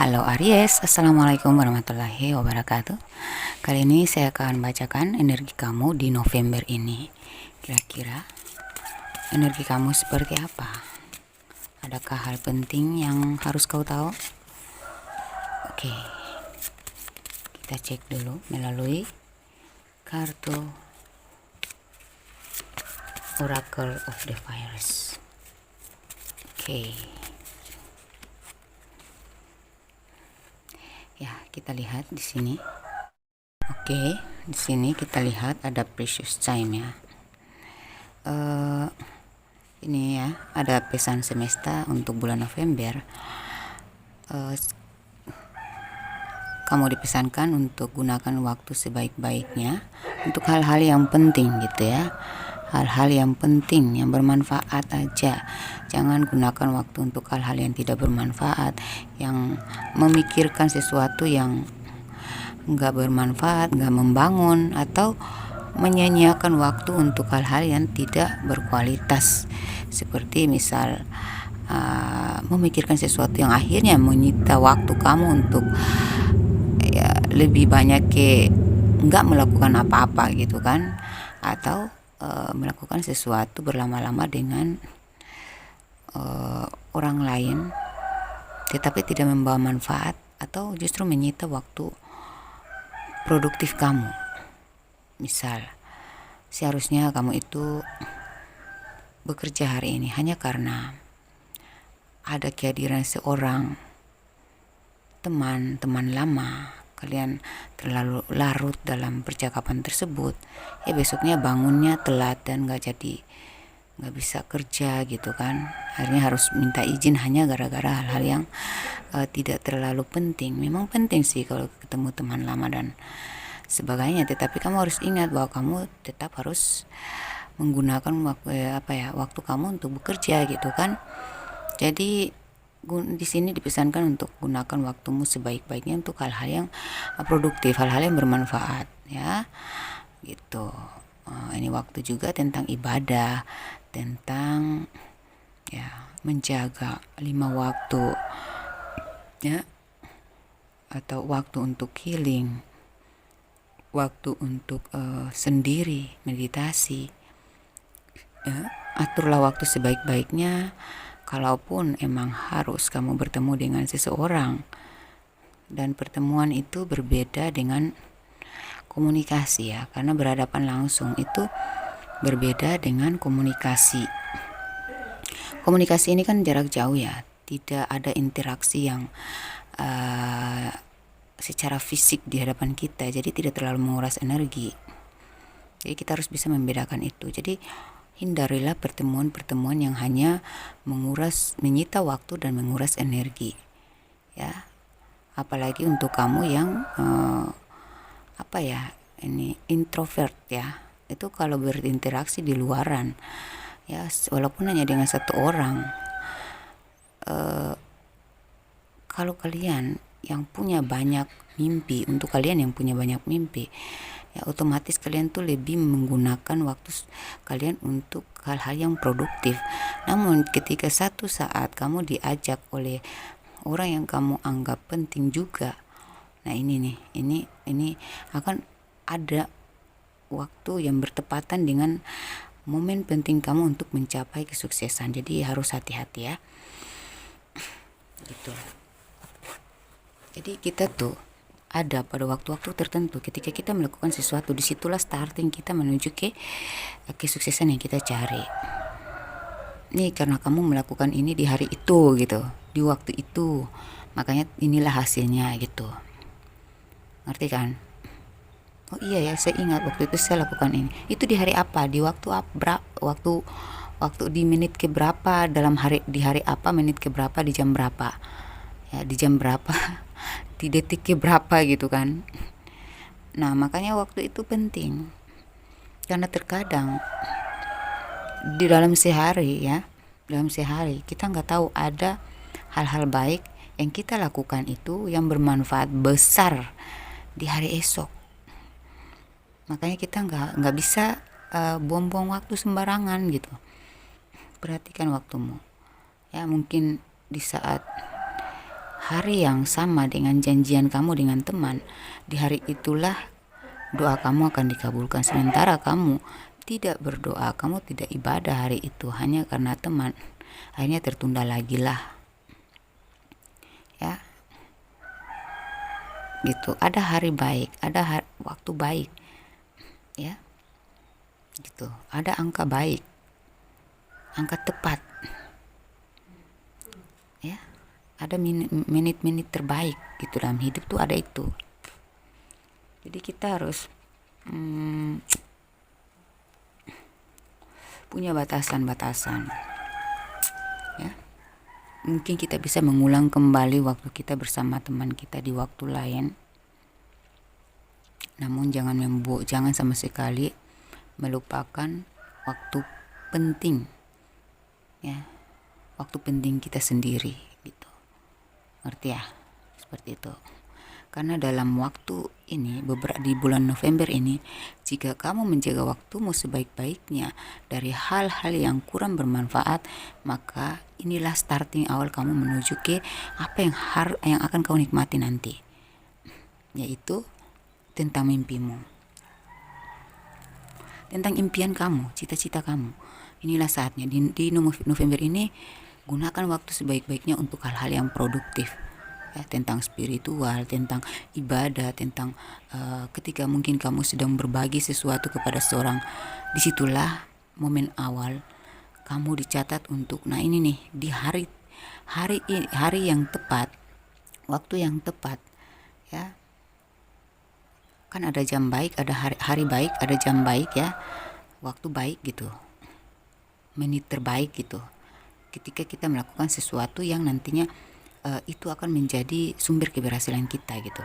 Halo Aries, Assalamualaikum warahmatullahi wabarakatuh. Kali ini saya akan bacakan energi kamu di November ini. Kira-kira energi kamu seperti apa? Adakah hal penting yang harus kau tahu? Oke, kita cek dulu melalui kartu Oracle of the Fires. Oke. Ya, kita lihat di sini. Oke, di sini kita lihat ada precious time ya. Ini ya, ada pesan semesta untuk bulan November. Kamu dipesankan untuk gunakan waktu sebaik-baiknya untuk hal-hal yang penting gitu ya. Hal-hal yang penting, yang bermanfaat aja. Jangan gunakan waktu untuk hal-hal yang tidak bermanfaat, yang memikirkan sesuatu yang nggak bermanfaat, nggak membangun, atau menyanyiakan waktu untuk hal-hal yang tidak berkualitas, seperti misal memikirkan sesuatu yang akhirnya menyita waktu kamu untuk ya lebih banyak nggak melakukan apa-apa gitu kan, atau melakukan sesuatu berlama-lama dengan orang lain tetapi tidak membawa manfaat, atau justru menyita waktu produktif kamu. Misal, seharusnya kamu itu bekerja hari ini hanya karena ada kehadiran seorang teman lama, kalian terlalu larut dalam percakapan tersebut, ya besoknya bangunnya telat dan nggak bisa kerja gitu kan. Akhirnya harus minta izin hanya gara-gara hal-hal yang tidak terlalu penting. Memang penting sih kalau ketemu teman lama dan sebagainya, tetapi kamu harus ingat bahwa kamu tetap harus menggunakan waktu kamu untuk bekerja gitu kan. Jadi di sini dipesankan untuk gunakan waktumu sebaik-baiknya untuk hal-hal yang produktif, hal-hal yang bermanfaat ya gitu. Ini waktu juga tentang ibadah, tentang ya menjaga 5 waktu ya, atau waktu untuk healing, waktu untuk sendiri meditasi ya. Aturlah waktu sebaik-baiknya. Kalaupun emang harus kamu bertemu dengan seseorang dan pertemuan itu berbeda dengan komunikasi ya, karena berhadapan langsung itu berbeda dengan komunikasi. Komunikasi ini kan jarak jauh ya, tidak ada interaksi yang secara fisik di hadapan kita, jadi tidak terlalu menguras energi. Jadi kita harus bisa membedakan itu. Jadi hindarilah pertemuan-pertemuan yang hanya menyita waktu dan menguras energi ya. Apalagi untuk kamu yang ini introvert ya, itu kalau berinteraksi di luaran ya, walaupun hanya dengan satu orang, kalau kalian yang punya banyak mimpi, untuk kalian yang punya banyak mimpi ya, otomatis kalian tuh lebih menggunakan waktu kalian untuk hal-hal yang produktif. Namun ketika satu saat kamu diajak oleh orang yang kamu anggap penting juga, nah ini akan ada waktu yang bertepatan dengan momen penting kamu untuk mencapai kesuksesan. Jadi harus hati-hati ya gitu. Jadi kita tuh ada pada waktu-waktu tertentu ketika kita melakukan sesuatu, disitulah starting kita menuju ke kesuksesan yang kita cari. Nih karena kamu melakukan ini di hari itu gitu, di waktu itu, makanya inilah hasilnya gitu. Ngerti kan? Oh iya ya, saya ingat waktu itu saya lakukan ini. Itu di hari apa? Di waktu waktu di menit ke berapa dalam hari, di hari apa, menit ke berapa, di jam berapa. Ya, di jam berapa, di detik ke berapa gitu kan. Nah, makanya waktu itu penting. Karena terkadang di dalam sehari kita nggak tahu ada hal-hal baik yang kita lakukan itu yang bermanfaat besar di hari esok. Makanya kita nggak bisa buang-buang waktu sembarangan gitu. Perhatikan waktumu ya, mungkin di saat hari yang sama dengan janjian kamu dengan teman, di hari itulah doa kamu akan dikabulkan. Sementara kamu tidak berdoa, kamu tidak ibadah hari itu hanya karena teman, akhirnya tertunda lagi lah, ya gitu. Ada hari baik, ada waktu baik, ya gitu. Ada angka baik, angka tepat, ya ada menit-menit terbaik gitu dalam hidup tuh, ada itu. Jadi kita harus punya batasan-batasan, ya. Mungkin kita bisa mengulang kembali waktu kita bersama teman kita di waktu lain, namun jangan sama sekali melupakan waktu penting, ya, waktu penting kita sendiri gitu. Ngerti ya? Seperti itu. Karena dalam waktu ini, di bulan November ini, jika kamu menjaga waktumu sebaik-baiknya dari hal-hal yang kurang bermanfaat, maka inilah starting awal kamu menuju ke apa yang akan kau nikmati nanti, yaitu tentang mimpimu, tentang impian kamu, cita-cita kamu. Inilah saatnya di November ini, gunakan waktu sebaik-baiknya untuk hal-hal yang produktif, ya, tentang spiritual, tentang ibadah, tentang ketika mungkin kamu sedang berbagi sesuatu kepada seorang, disitulah momen awal kamu dicatat untuk, nah ini nih, di hari yang tepat, waktu yang tepat, ya. Kan ada jam baik, ada hari baik, ada jam baik, ya, waktu baik gitu, menit terbaik gitu, ketika kita melakukan sesuatu yang nantinya itu akan menjadi sumber keberhasilan kita gitu.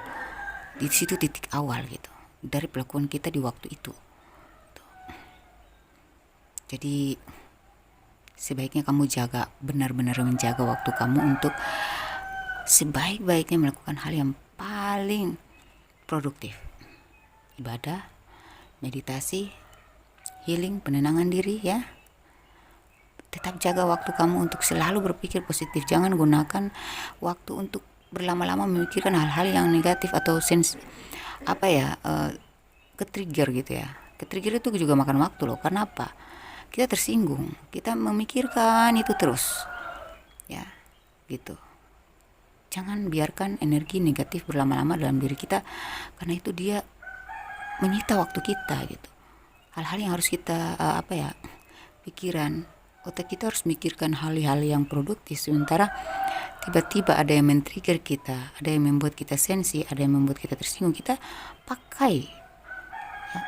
Di situ titik awal gitu dari pelakuan kita di waktu itu. Jadi sebaiknya kamu benar-benar menjaga waktu kamu untuk sebaik-baiknya melakukan hal yang paling produktif. Ibadah, meditasi, healing, penenangan diri, ya. Tetap jaga waktu kamu untuk selalu berpikir positif. Jangan gunakan waktu untuk berlama-lama memikirkan hal-hal yang negatif atau ke-trigger gitu ya. Ke-trigger itu juga makan waktu loh. Karena apa? Kita tersinggung, kita memikirkan itu terus, ya, gitu. Jangan biarkan energi negatif berlama-lama dalam diri kita, karena itu dia menyita waktu kita gitu. Hal-hal yang harus kita pikiran, otak kita harus mikirkan hal-hal yang produktif, sementara tiba-tiba ada yang men-trigger kita, ada yang membuat kita sensi, ada yang membuat kita tersinggung. Kita pakai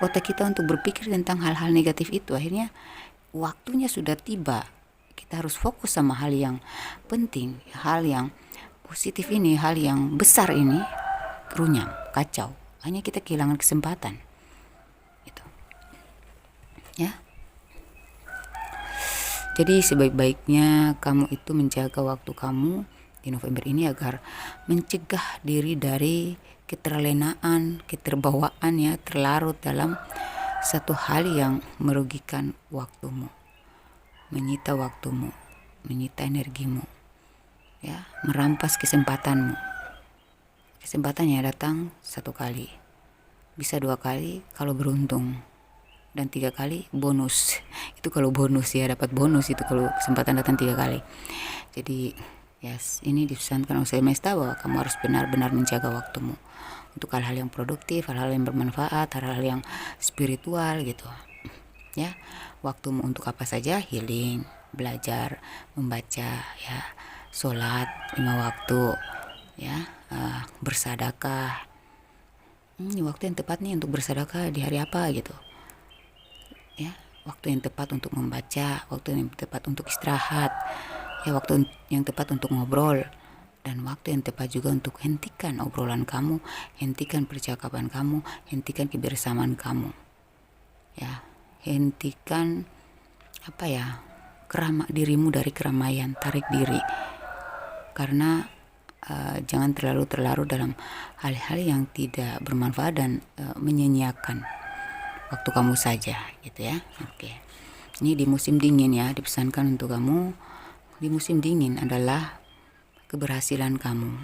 otak kita untuk berpikir tentang hal-hal negatif itu. Akhirnya waktunya sudah tiba, kita harus fokus sama hal yang penting, hal yang positif ini, hal yang besar ini, runyam, kacau. Hanya kita kehilangan kesempatan gitu, ya. Jadi sebaik-baiknya kamu itu menjaga waktu kamu di November ini agar mencegah diri dari keterlenaan, keterbawaan, ya, terlarut dalam satu hal yang merugikan waktumu, menyita waktumu, menyita energimu, ya, merampas kesempatanmu. Kesempatannya datang satu kali, bisa 2 kali kalau beruntung, dan 3 kali bonus. Itu kalau bonus, ya, dapat bonus itu kalau kesempatan datang 3 kali. Jadi yes, ini dipesankan oleh semesta bahwa kamu harus benar-benar menjaga waktumu untuk hal-hal yang produktif, hal-hal yang bermanfaat, hal-hal yang spiritual gitu, ya. Waktumu untuk apa saja? Healing, belajar, membaca, ya, sholat 5 waktu, ya, bersedekah. Waktu yang tepat nih untuk bersedekah di hari apa gitu, ya. Waktu yang tepat untuk membaca, waktu yang tepat untuk istirahat, ya, waktu yang tepat untuk ngobrol, dan waktu yang tepat juga untuk hentikan obrolan kamu, hentikan percakapan kamu, hentikan kebersamaan kamu, ya. Hentikan dirimu dari keramaian, tarik diri, karena jangan terlalu terlarut dalam hal-hal yang tidak bermanfaat dan menyanyiakan waktu kamu saja gitu, ya. Oke. Ini di musim dingin, ya, dipesankan untuk kamu. Di musim dingin adalah keberhasilan kamu,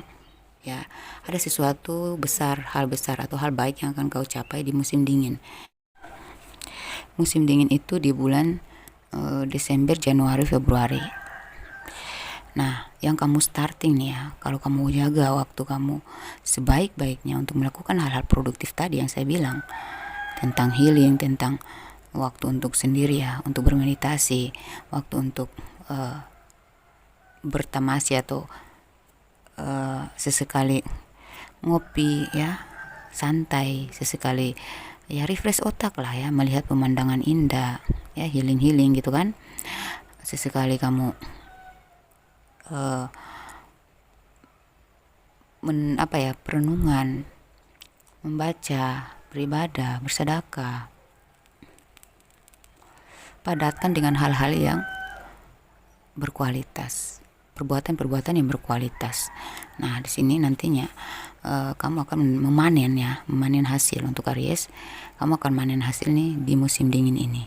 ya. Ada sesuatu besar, hal besar atau hal baik yang akan kau capai di musim dingin. Musim dingin itu di bulan Desember, Januari, Februari. Nah, yang kamu starting nih ya, kalau kamu jaga waktu kamu sebaik-baiknya untuk melakukan hal-hal produktif tadi yang saya bilang, tentang healing, tentang waktu untuk sendiri ya, untuk bermeditasi, waktu untuk bertamasi atau sesekali ngopi ya, santai, sesekali ya refresh otak lah ya, melihat pemandangan indah ya, healing gitu kan. Sesekali kamu perenungan, membaca, beribadah, bersedekah, padatkan dengan hal-hal yang berkualitas, perbuatan-perbuatan yang berkualitas. Nah, di sini nantinya kamu akan memanen hasil untuk Aries. Kamu akan manen hasil nih di musim dingin ini,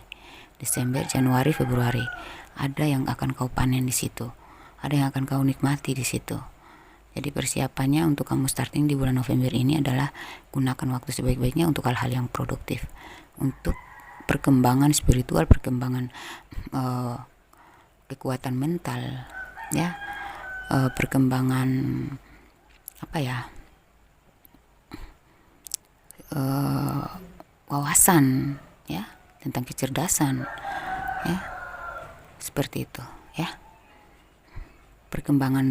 Desember, Januari, Februari. Ada yang akan kau panen di situ, ada yang akan kau nikmati di situ. Jadi persiapannya untuk kamu starting di bulan November ini adalah gunakan waktu sebaik-baiknya untuk hal-hal yang produktif, untuk perkembangan spiritual, perkembangan kekuatan mental ya, perkembangan wawasan ya, tentang kecerdasan ya, seperti itu ya. Perkembangan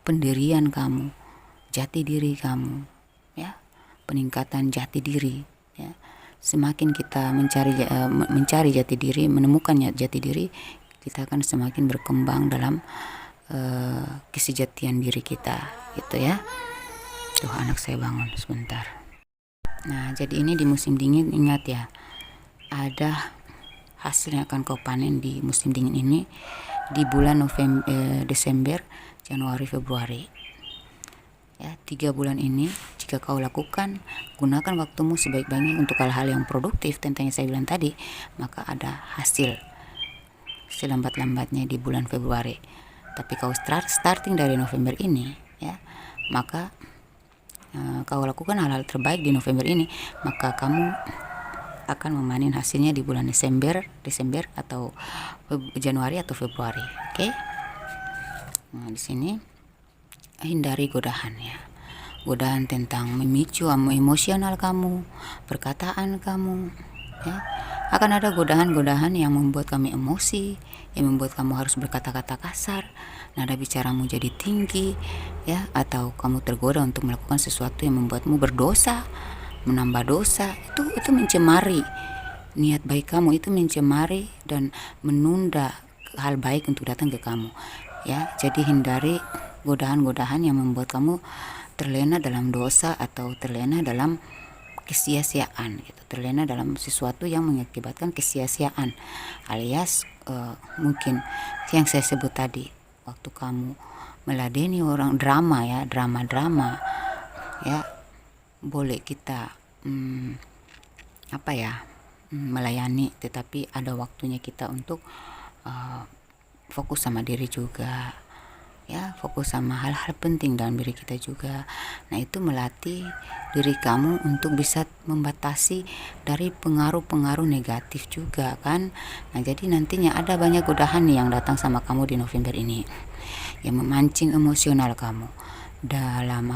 pendirian kamu, jati diri kamu ya, peningkatan jati diri ya. Semakin kita mencari jati diri, menemukan jati diri, kita akan semakin berkembang dalam kesejatian diri kita gitu ya. Tuh, anak saya bangun sebentar. Nah, jadi ini di musim dingin, ingat ya, ada hasil yang akan kau panen di musim dingin ini di bulan Desember, Januari, Februari ya. 3 bulan ini jika kau lakukan, gunakan waktumu sebaik-baiknya untuk hal-hal yang produktif tentang yang saya bilang tadi, maka ada hasil selambat-lambatnya di bulan Februari. Tapi kau starting dari November ini ya, maka kau lakukan hal-hal terbaik di November ini, maka kamu akan memanen hasilnya di bulan Desember atau Januari atau Februari. Oke? Nah, di sini hindari godaan ya. Godaan tentang memicu emosional kamu, perkataan kamu ya. Akan ada godaan-godaan yang membuat kami emosi, yang membuat kamu harus berkata-kata kasar, nada bicaramu jadi tinggi ya, atau kamu tergoda untuk melakukan sesuatu yang membuatmu berdosa, menambah dosa. Itu mencemari niat baik kamu, itu mencemari dan menunda hal baik untuk datang ke kamu ya. Jadi hindari godaan-godaan yang membuat kamu terlena dalam dosa atau terlena dalam kesia-siaan gitu, terlena dalam sesuatu yang mengakibatkan kesia-siaan, alias mungkin yang saya sebut tadi, waktu kamu meladeni orang, drama ya, drama ya. Boleh kita melayani, tetapi ada waktunya kita untuk fokus sama diri juga ya, fokus sama hal-hal penting dalam diri kita juga. Nah, itu melatih diri kamu untuk bisa membatasi dari pengaruh-pengaruh negatif juga kan. Nah, jadi nantinya ada banyak godaan nih yang datang sama kamu di November ini, yang memancing emosional kamu dalam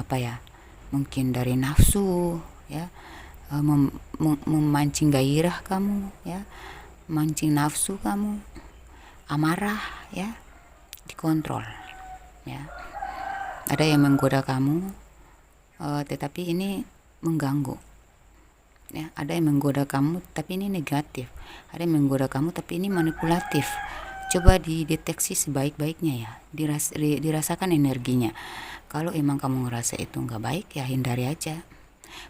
mungkin dari nafsu ya, memancing gairah kamu ya, memancing nafsu kamu, amarah ya, dikontrol ya. Ada yang menggoda kamu tetapi ini mengganggu ya. Ada yang menggoda kamu tapi ini negatif. Ada yang menggoda kamu tapi ini manipulatif. Coba dideteksi sebaik-baiknya ya, dirasakan energinya. Kalau emang kamu ngerasa itu nggak baik ya hindari aja.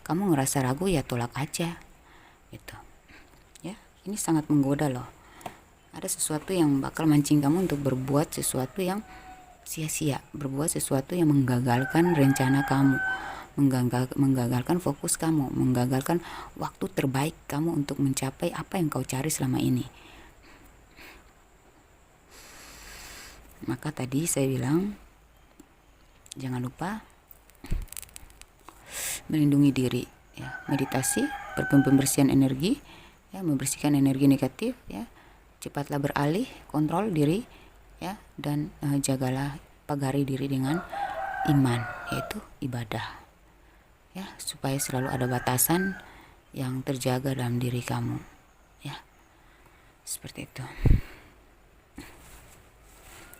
Kamu ngerasa ragu ya tolak aja gitu ya. Ini sangat menggoda loh. Ada sesuatu yang bakal mancing kamu untuk berbuat sesuatu yang sia-sia, berbuat sesuatu yang menggagalkan rencana kamu, menggagalkan fokus kamu, menggagalkan waktu terbaik kamu untuk mencapai apa yang kau cari selama ini. Maka tadi saya bilang jangan lupa melindungi diri ya. Meditasi, pembersihan energi ya, membersihkan energi negatif ya. Cepatlah beralih, kontrol diri ya, dan jagalah, pagari diri dengan iman, yaitu ibadah ya, supaya selalu ada batasan yang terjaga dalam diri kamu ya, seperti itu.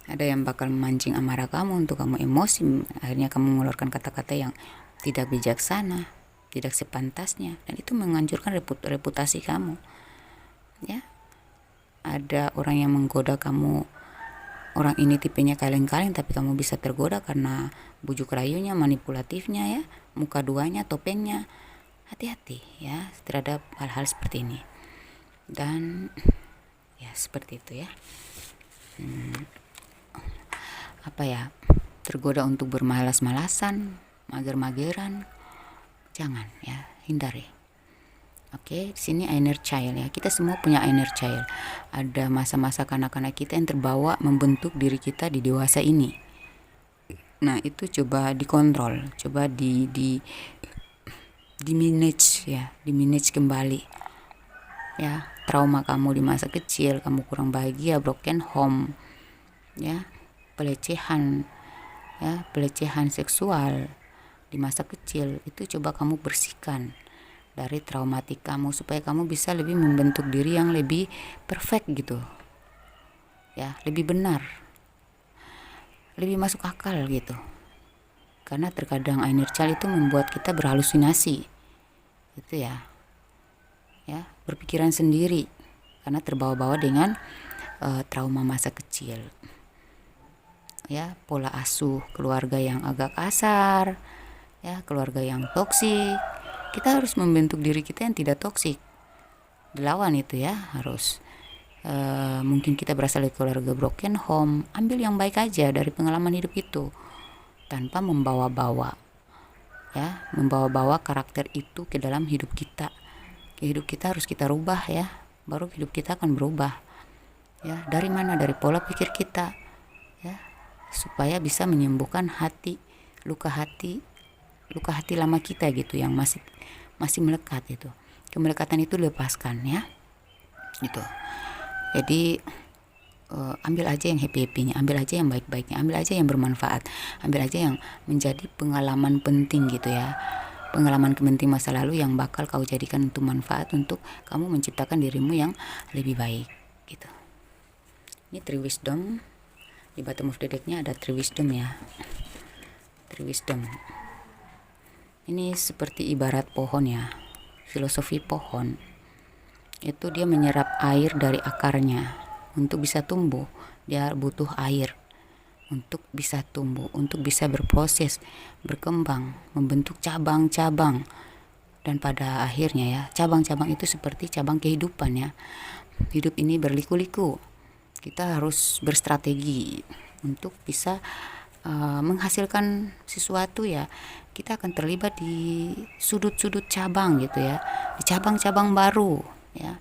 Ada yang bakal memancing amarah kamu untuk kamu emosi, akhirnya kamu mengeluarkan kata-kata yang tidak bijaksana, tidak sepantasnya, dan itu menghancurkan reputasi kamu ya. Ada orang yang menggoda kamu, orang ini tipenya kaleng-kaleng, tapi kamu bisa tergoda karena bujuk rayunya, manipulatifnya ya, muka duanya, topengnya. Hati-hati ya terhadap hal-hal seperti ini. Dan ya seperti itu ya. Tergoda untuk bermalas-malasan, mager-mageran, jangan ya, hindari. Oke, di sini inner child ya. Kita semua punya inner child. Ada masa-masa kanak-kanak kita yang terbawa membentuk diri kita di dewasa ini. Nah, itu coba dikontrol, coba di manage ya, di manage kembali. Ya, trauma kamu di masa kecil, kamu kurang bahagia, broken home. Ya, pelecehan ya, pelecehan seksual di masa kecil, itu coba kamu bersihkan dari traumatik kamu supaya kamu bisa lebih membentuk diri yang lebih perfect gitu ya, lebih benar, lebih masuk akal gitu. Karena terkadang inner child itu membuat kita berhalusinasi itu ya, berpikiran sendiri karena terbawa-bawa dengan trauma masa kecil ya, pola asuh keluarga yang agak kasar ya, keluarga yang toksik. Kita harus membentuk diri kita yang tidak toksik, dilawan itu ya, harus mungkin kita berasal dari keluarga broken home, ambil yang baik aja dari pengalaman hidup itu tanpa membawa-bawa ya, membawa-bawa karakter itu ke dalam hidup kita. Hidup kita harus kita rubah ya, baru hidup kita akan berubah ya. Dari mana? Dari pola pikir kita ya, supaya bisa menyembuhkan luka hati lama kita gitu, yang masih melekat itu. Kemelekatan itu lepaskan ya gitu. Jadi ambil aja yang happy-happynya, ambil aja yang baik-baiknya, ambil aja yang bermanfaat, ambil aja yang menjadi pengalaman penting gitu ya, pengalaman penting masa lalu yang bakal kau jadikan untuk manfaat untuk kamu menciptakan dirimu yang lebih baik gitu. Ini Tree Wisdom, di bottom of the deck-nya ada Tree Wisdom ya. Tree Wisdom ini seperti ibarat pohon ya, filosofi pohon itu dia menyerap air dari akarnya. Untuk bisa tumbuh dia butuh air untuk bisa tumbuh, untuk bisa berproses, berkembang, membentuk cabang-cabang, dan pada akhirnya ya, cabang-cabang itu seperti cabang kehidupan ya. Hidup ini berliku-liku, kita harus berstrategi untuk bisa menghasilkan sesuatu ya. Kita akan terlibat di sudut-sudut cabang gitu ya, di cabang-cabang baru ya.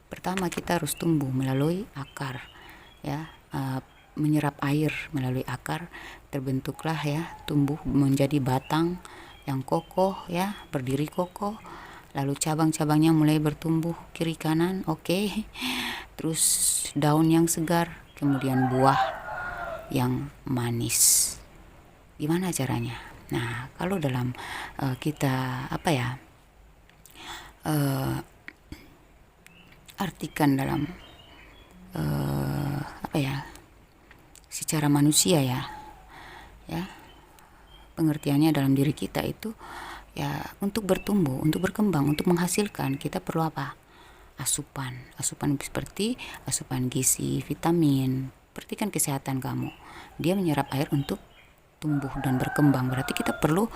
Pertama kita harus tumbuh melalui akar ya, menyerap air melalui akar, terbentuklah ya, tumbuh menjadi batang yang kokoh ya, berdiri kokoh, lalu cabang-cabangnya mulai bertumbuh kiri kanan, oke. Terus daun yang segar, kemudian buah yang manis. Gimana caranya? Nah, kalau dalam kita artikan dalam secara manusia ya, pengertiannya dalam diri kita itu ya, untuk bertumbuh, untuk berkembang, untuk menghasilkan, kita perlu apa? Asupan seperti asupan gizi, vitamin. Perhatikan kesehatan kamu, dia menyerap air untuk tumbuh dan berkembang, berarti kita perlu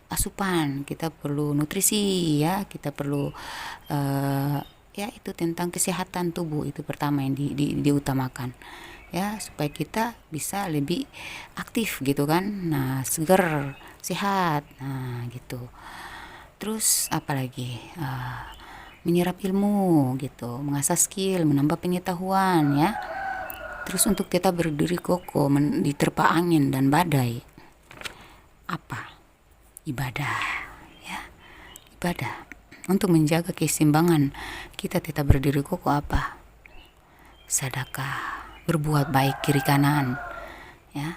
asupan, kita perlu nutrisi ya, kita perlu ya, itu tentang kesehatan tubuh, itu pertama yang diutamakan ya, supaya kita bisa lebih aktif gitu kan, nah segar, sehat, nah gitu. Terus apalagi menyerap ilmu gitu, mengasah skill, menambah pengetahuan ya. Terus untuk kita berdiri kokoh diterpa angin dan badai, apa? Ibadah ya. ibadah. Untuk menjaga keseimbangan kita tetap berdiri kokoh apa? Sedekah, berbuat baik kiri kanan, ya,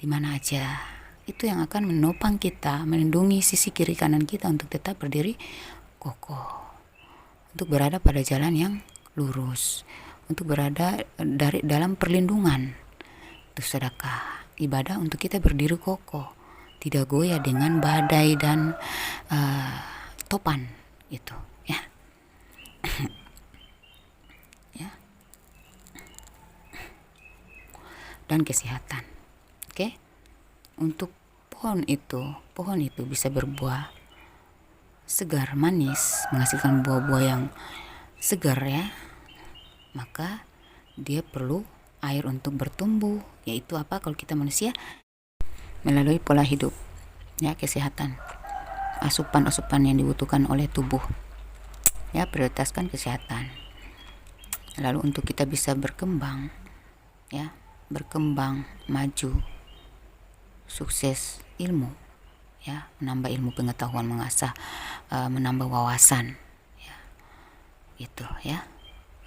di mana aja. Itu yang akan menopang kita, melindungi sisi kiri kanan kita untuk tetap berdiri kokoh, untuk berada pada jalan yang lurus, untuk berada dalam perlindungan. Itu sedekah, ibadah untuk kita berdiri kokoh, tidak goyah dengan badai dan topan, itu ya. Ya. Dan kesehatan. Oke. Untuk pohon itu bisa berbuah segar, manis, menghasilkan buah-buah yang segar ya. Maka dia perlu air untuk bertumbuh, yaitu apa kalau kita manusia? Melalui pola hidup, ya, kesehatan, asupan-asupan yang dibutuhkan oleh tubuh, ya, prioritaskan kesehatan. Lalu untuk kita bisa berkembang, ya, maju, sukses, ilmu, ya, menambah ilmu pengetahuan, mengasah, menambah wawasan, ya, itu ya.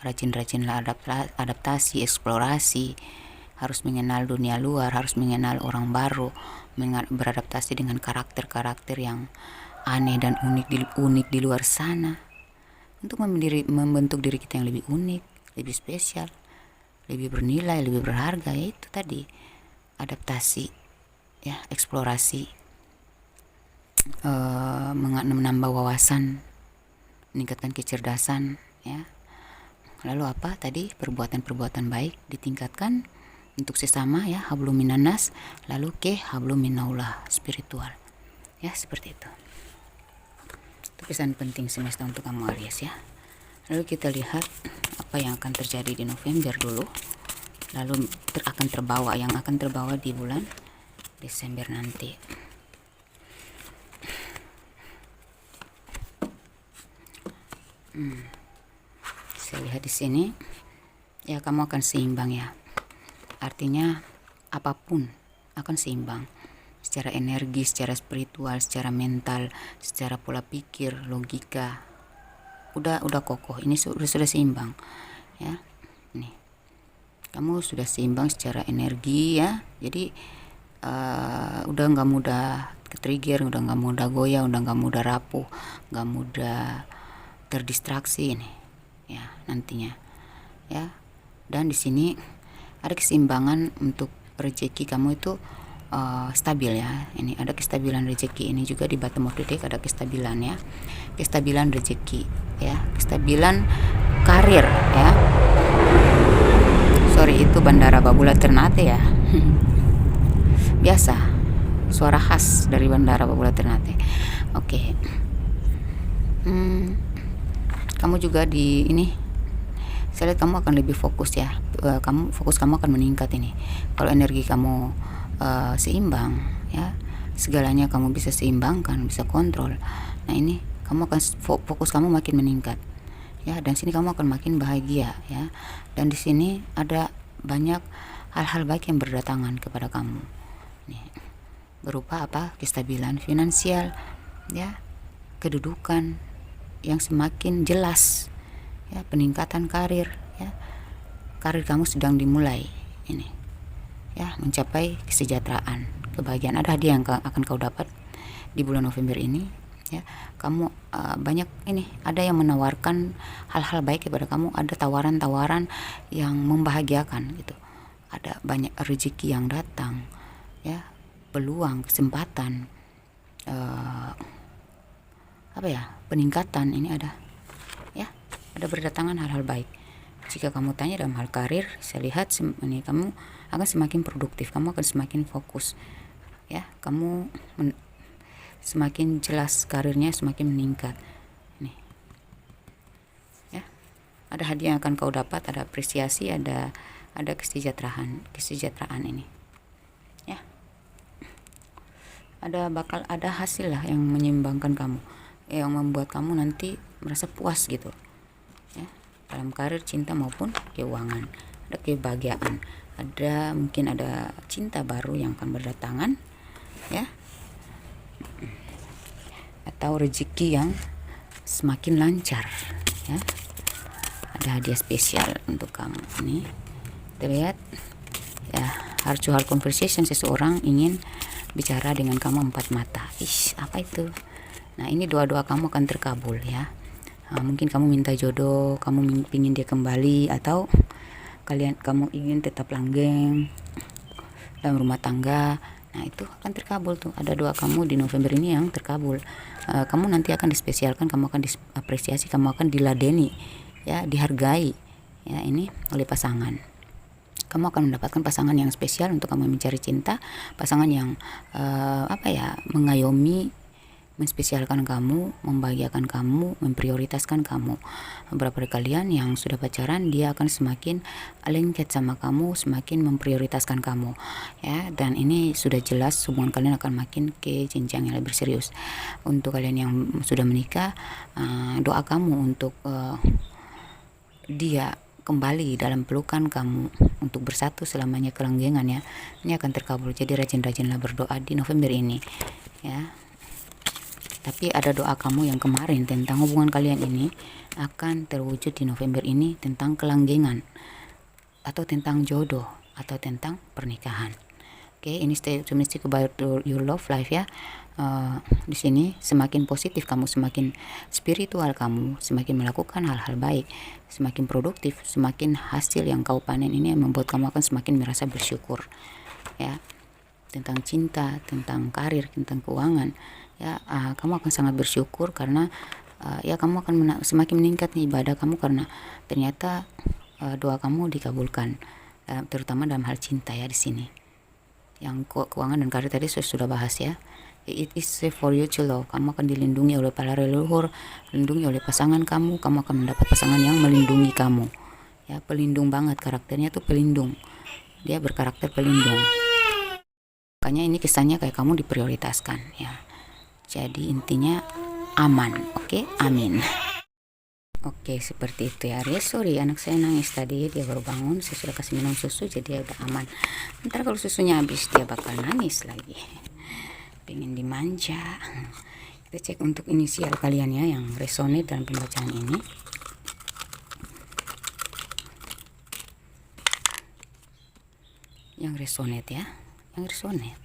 Rajin-rajinlah adaptasi, eksplorasi, harus mengenal dunia luar, harus mengenal orang baru, beradaptasi dengan karakter-karakter yang aneh dan unik di luar sana, untuk membentuk diri kita yang lebih unik, lebih spesial, lebih bernilai, lebih berharga. Yaitu tadi adaptasi, ya, eksplorasi, menambah wawasan, meningkatkan kecerdasan, ya. Lalu apa tadi? Perbuatan-perbuatan baik ditingkatkan untuk sesama, ya, hablum minannas, lalu ke hablum minallah, spiritual, ya, seperti itu. Itu pesan penting semesta untuk kamu Aries, ya. Lalu kita lihat apa yang akan terjadi di November dulu, lalu akan terbawa di bulan Desember nanti. Saya lihat di sini, ya, kamu akan seimbang, ya. Artinya apapun akan seimbang, secara energi, secara spiritual, secara mental, secara pola pikir, logika, udah kokoh. Ini sudah seimbang, ya. Nih, kamu sudah seimbang secara energi, ya. Jadi udah nggak mudah ke-trigger, udah nggak mudah goyah, udah nggak mudah rapuh, nggak mudah terdistraksi ini, ya, nantinya, ya. Dan di sini ada keseimbangan untuk rezeki kamu itu stabil, ya. Ini ada kestabilan rezeki. Ini juga di bottom of the deck ada kestabilan, ya, kestabilan rezeki, ya, kestabilan karir, ya. Sorry, itu Bandara Babula Ternate, ya. Biasa, suara khas dari Bandara Babula Ternate. Oke. Kamu juga di ini, saya lihat kamu akan lebih fokus, ya. Kamu akan meningkat ini. Kalau energi kamu seimbang, ya, segalanya kamu bisa seimbangkan, bisa kontrol. Nah, ini kamu akan fokus kamu makin meningkat, ya, dan sini kamu akan makin bahagia, ya. Dan di sini ada banyak hal-hal baik yang berdatangan kepada kamu. Nih, berupa apa? Kestabilan finansial, ya, kedudukan yang semakin jelas, ya, peningkatan karir, ya. Karir kamu sedang dimulai ini, ya, mencapai kesejahteraan, kebahagiaan. Ada hadiah yang akan kau dapat di bulan November ini, ya. Kamu banyak ini, ada yang menawarkan hal-hal baik kepada kamu, ada tawaran-tawaran yang membahagiakan gitu. Ada banyak rezeki yang datang, ya, peluang, kesempatan, apa ya, peningkatan ini ada, ya, ada berdatangan hal-hal baik. Jika kamu tanya dalam hal karir, saya lihat ini kamu akan semakin produktif, kamu akan semakin fokus, ya, kamu semakin jelas karirnya, semakin meningkat. Nih, ya, ada hadiah yang akan kau dapat, ada apresiasi, ada kesejahteraan ini, ya. Bakal ada hasil lah yang menyeimbangkan kamu, yang membuat kamu nanti merasa puas gitu, ya, dalam karir, cinta maupun keuangan. Ada kebahagiaan, mungkin ada cinta baru yang akan berdatangan, ya, atau rezeki yang semakin lancar ya. Ada hadiah spesial untuk kamu nih. Kita lihat ya, heart to heart conversation, seseorang ingin bicara dengan kamu empat mata. Apa itu? Nah, ini doa-doa kamu akan terkabul ya. Mungkin kamu minta jodoh, kamu ingin dia kembali, atau kamu ingin tetap langgeng dalam rumah tangga. Nah, itu akan terkabul tuh. Ada doa kamu di November ini yang terkabul. Kamu nanti akan dispesialkan, kamu akan diapresiasi, kamu akan diladeni ya, dihargai ya, ini oleh pasangan. Kamu akan mendapatkan pasangan yang spesial untuk kamu mencari cinta, pasangan yang mengayomi, menspesialkan kamu, membahagiakan kamu, memprioritaskan kamu. Beberapa dari kalian yang sudah pacaran, dia akan semakin lengket sama kamu, semakin memprioritaskan kamu ya. Dan ini sudah jelas hubungan kalian akan makin ke jenjang yang lebih serius. Untuk kalian yang sudah menikah, doa kamu untuk dia kembali dalam pelukan kamu, untuk bersatu selamanya kelanggengan ya, ini akan terkabul. Jadi rajin-rajinlah berdoa di November ini ya. Tapi ada doa kamu yang kemarin tentang hubungan kalian ini akan terwujud di November ini, tentang kelanggengan atau tentang jodoh atau tentang pernikahan. Oke, ini stay optimistic about your love life ya. Di sini semakin positif kamu, semakin spiritual kamu, semakin melakukan hal-hal baik, semakin produktif, semakin hasil yang kau panen ini membuat kamu akan semakin merasa bersyukur ya, tentang cinta, tentang karir, tentang keuangan ya. Kamu akan sangat bersyukur karena ya kamu akan semakin meningkat nih ibadah kamu, karena ternyata doa kamu dikabulkan, terutama dalam hal cinta ya. Di sini yang keuangan dan karir tadi saya sudah bahas ya. It is safe for you to love. Kamu akan dilindungi oleh para leluhur, dilindungi oleh pasangan kamu. Kamu akan mendapat pasangan yang melindungi kamu ya, pelindung banget, karakternya tuh pelindung, dia berkarakter pelindung. Makanya ini kesannya kayak kamu diprioritaskan ya. Jadi intinya aman. Oke, amin. Oke, seperti itu ya. Sorry, anak saya nangis tadi, dia baru bangun, saya sudah kasih minum susu, jadi dia udah aman. Ntar kalau susunya habis dia bakal nangis lagi, pengen dimanja. Kita cek untuk inisial kalian ya yang resonate dalam pembacaan ini. Yang resonate ya, yang resonate.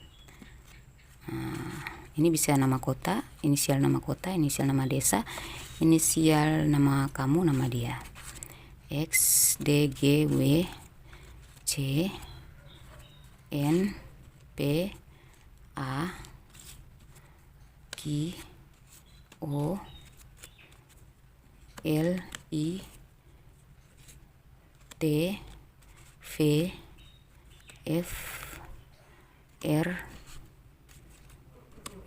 Ini bisa nama kota, inisial nama kota, inisial nama desa, inisial nama kamu, nama dia. X, D, G, W, C, N, P, A, Q, O, L, I, T, V, F, R,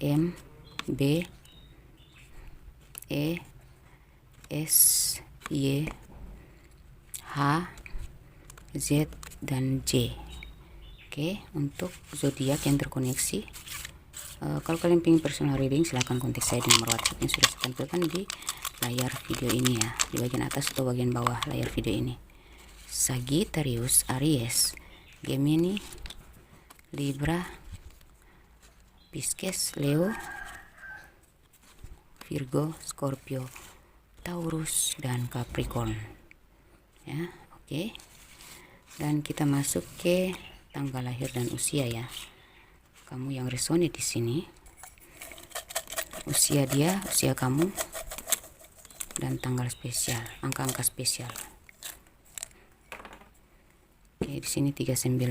M, B, E, S, Y, H, Z, dan J. Oke, untuk zodiak yang terkoneksi, kalau kalian ingin personal reading silahkan kontak saya di nomor WhatsApp yang sudah saya tampilkan di layar video ini ya, di bagian atas atau bagian bawah layar video ini. Sagittarius, Aries, Gemini, Libra, Pisces, Leo, Virgo, Scorpio, Taurus, dan Capricorn ya. Oke, dan kita masuk ke tanggal lahir dan usia ya. Kamu yang resonate di sini, usia dia, usia kamu, dan tanggal spesial, angka-angka spesial. Oke, di sini 39,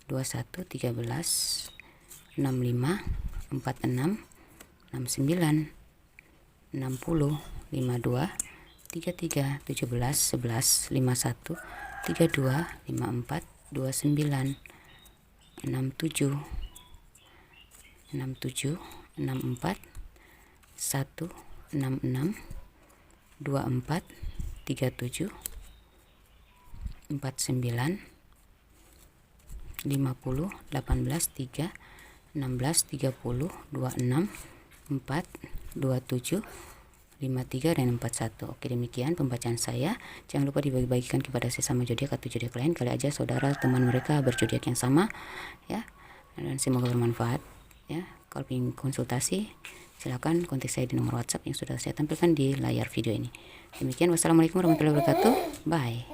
21, 13, 65, 46, 69, 60, 52, 33, 17, 11, 51, 32, 54, 29, 67, 64, 1, 66, 24, 37, 49, 50, 18, 3, 16, 30, 26, 4, 27, 53, dan 41. Oke, demikian pembacaan saya. Jangan lupa dibagi-bagikan kepada sesama zodiak atau zodiak lain, kali aja saudara teman mereka berzodiak yang sama ya, dan semoga bermanfaat ya. Kalau ingin konsultasi, silakan kontak saya di nomor WhatsApp yang sudah saya tampilkan di layar video ini. Demikian, wassalamualaikum warahmatullahi wabarakatuh. Bye.